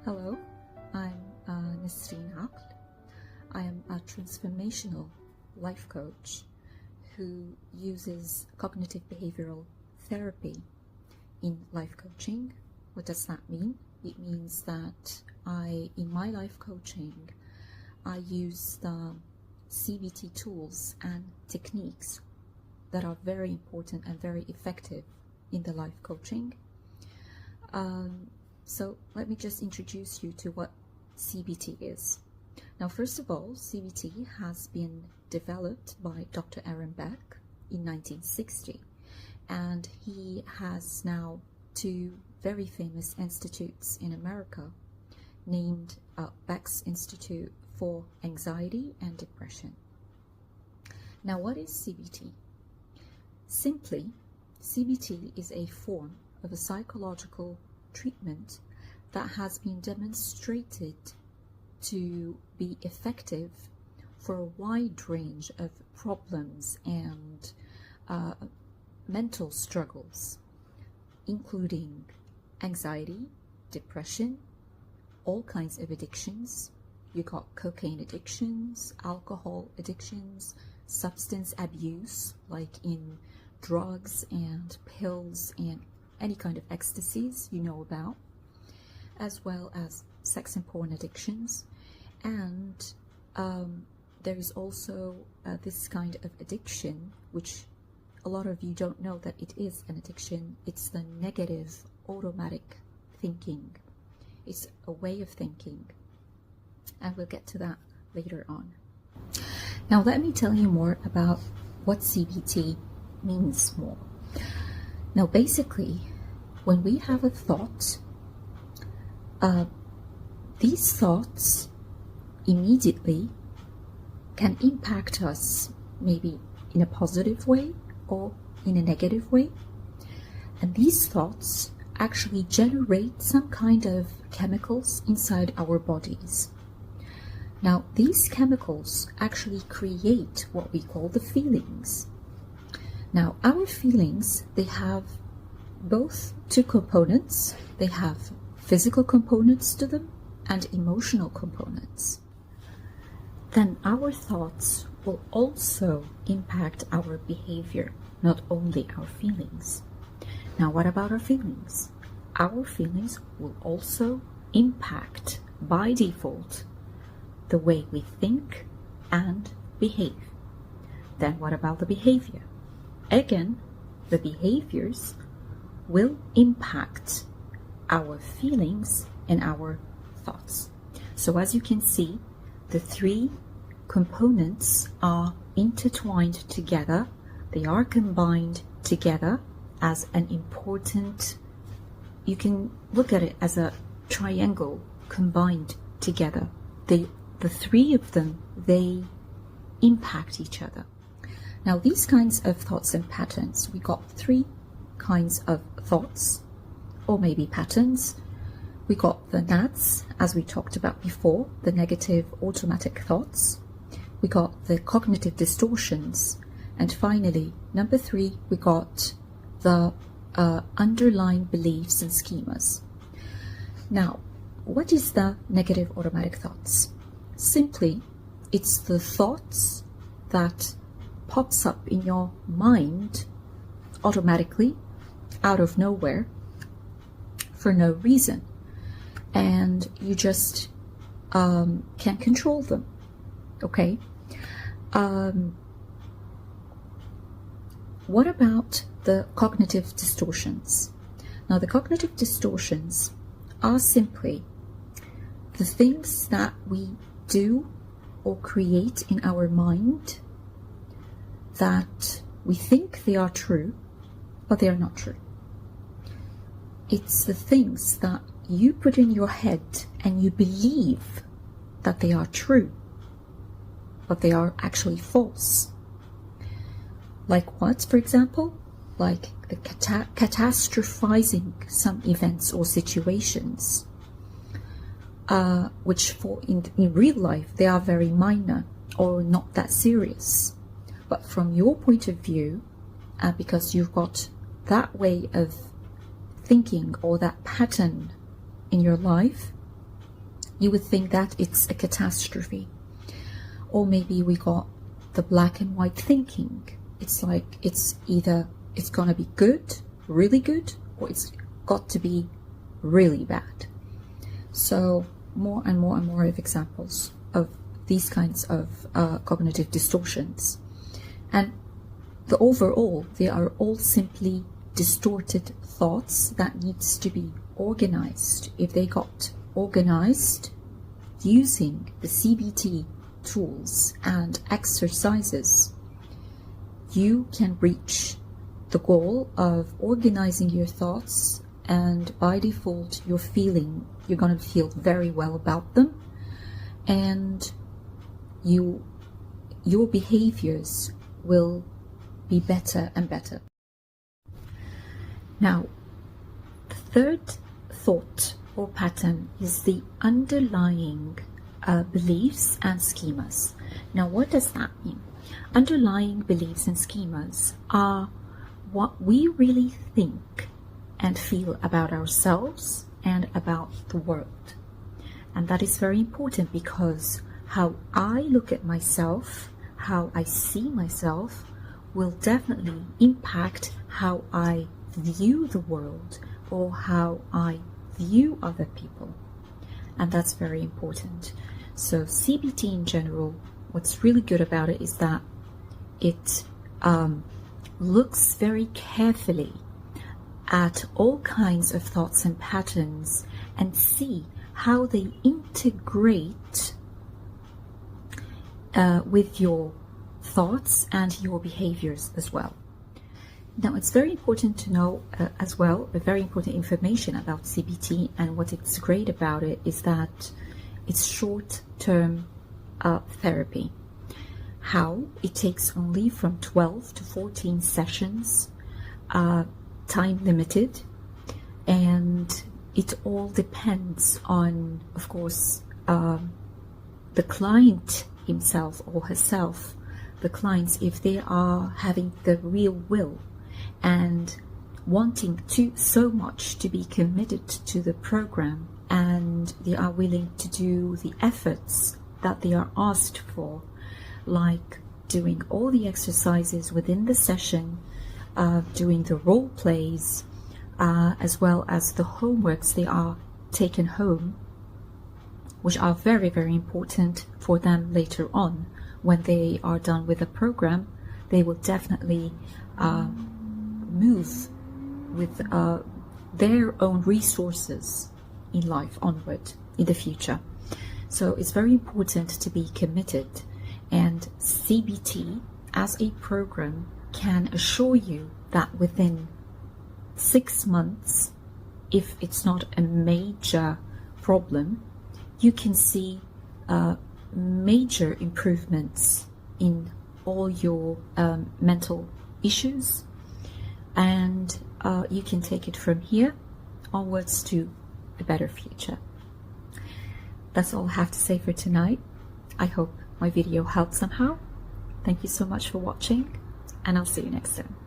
Hello, I'm Nasreen Akl. I am a transformational life coach who uses cognitive behavioral therapy in life coaching. What does that mean? It means that in my life coaching, I use the CBT tools and techniques that are very important and very effective in the life coaching. So let me just introduce you to what CBT is. Now, first of all, CBT has been developed by Dr. Aaron Beck in 1960, and he has now two very famous institutes in America named Beck's Institute for Anxiety and Depression. Now, what is CBT? Simply, CBT is a form of a psychological treatment that has been demonstrated to be effective for a wide range of problems and mental struggles, including anxiety, depression, all kinds of addictions. You got cocaine addictions, alcohol addictions, substance abuse, like in drugs and pills and any kind of ecstasies you know about, as well as sex and porn addictions. And there is also this kind of addiction, which a lot of you don't know that it is an addiction. It's the negative automatic thinking. It's a way of thinking, and we'll get to that later on. Now let me tell you more about what CBT means more. Now basically, when we have a thought, these thoughts immediately can impact us, maybe in a positive way or in a negative way. And these thoughts actually generate some kind of chemicals inside our bodies. Now, these chemicals actually create what we call the feelings. Now, our feelings, they have both two components. They have physical components to them and emotional components. Then our thoughts will also impact our behavior, not only our feelings. Now, what about our feelings? Our feelings will also impact, by default, the way we think and behave. Then what about the behavior? Again, the behaviors will impact our feelings and our thoughts. So as you can see, the three components are intertwined together. They are combined together as an important, you can look at it as a triangle combined together. The three of them, they impact each other. Now, these kinds of thoughts and patterns, we got three kinds of thoughts, or maybe patterns. We got the NADs, as we talked about before, the negative automatic thoughts. We got the cognitive distortions. And finally, number three, we got the underlying beliefs and schemas. Now, what is the negative automatic thoughts? Simply, it's the thoughts that pops up in your mind automatically, out of nowhere, for no reason, and you just can't control them. Okay. What about the cognitive distortions? Now, the cognitive distortions are simply the things that we do or create in our mind that we think they are true, but they are not true. It's the things that you put in your head and you believe that they are true, but they are actually false. Like what, for example? Like the catastrophizing some events or situations, which in real life, they are very minor or not that serious. But from your point of view, because you've got that way of thinking or that pattern in your life, you would think that it's a catastrophe. Or maybe we got the black and white thinking. It's like it's either it's gonna be good, really good, or it's got to be really bad. So more and more and more of examples of these kinds of cognitive distortions. And the overall, they are all simply distorted thoughts that needs to be organized. If they got organized using the CBT tools and exercises, you can reach the goal of organizing your thoughts, and by default you're going to feel very well about them, and your behaviors will be better and better. Now, the third thought or pattern is the underlying beliefs and schemas. Now, what does that mean? Underlying beliefs and schemas are what we really think and feel about ourselves and about the world. And that is very important, because how I look at myself, how I see myself, will definitely impact how I view the world or how I view other people. And that's very important. So CBT in general, what's really good about it is that it looks very carefully at all kinds of thoughts and patterns and see how they integrate with your thoughts and your behaviors as well. Now, it's very important to know as well, very important information about CBT, and what it's great about it is that it's short-term therapy. How? It takes only from 12 to 14 sessions, time limited, and it all depends on, of course, the client himself or herself, the clients, if they are having the real will and wanting to so much to be committed to the program, and they are willing to do the efforts that they are asked for, like doing all the exercises within the session, doing the role plays, as well as the homeworks they are taken home, which are very, very important for them later on. When they are done with the program, they will definitely move with their own resources in life onward in the future. So it's very important to be committed, and CBT as a program can assure you that within 6 months, if it's not a major problem, you can see major improvements in all your mental issues, and you can take it from here onwards to a better future. That's all I have to say for tonight. I hope my video helped somehow. Thank you so much for watching, and I'll see you next time.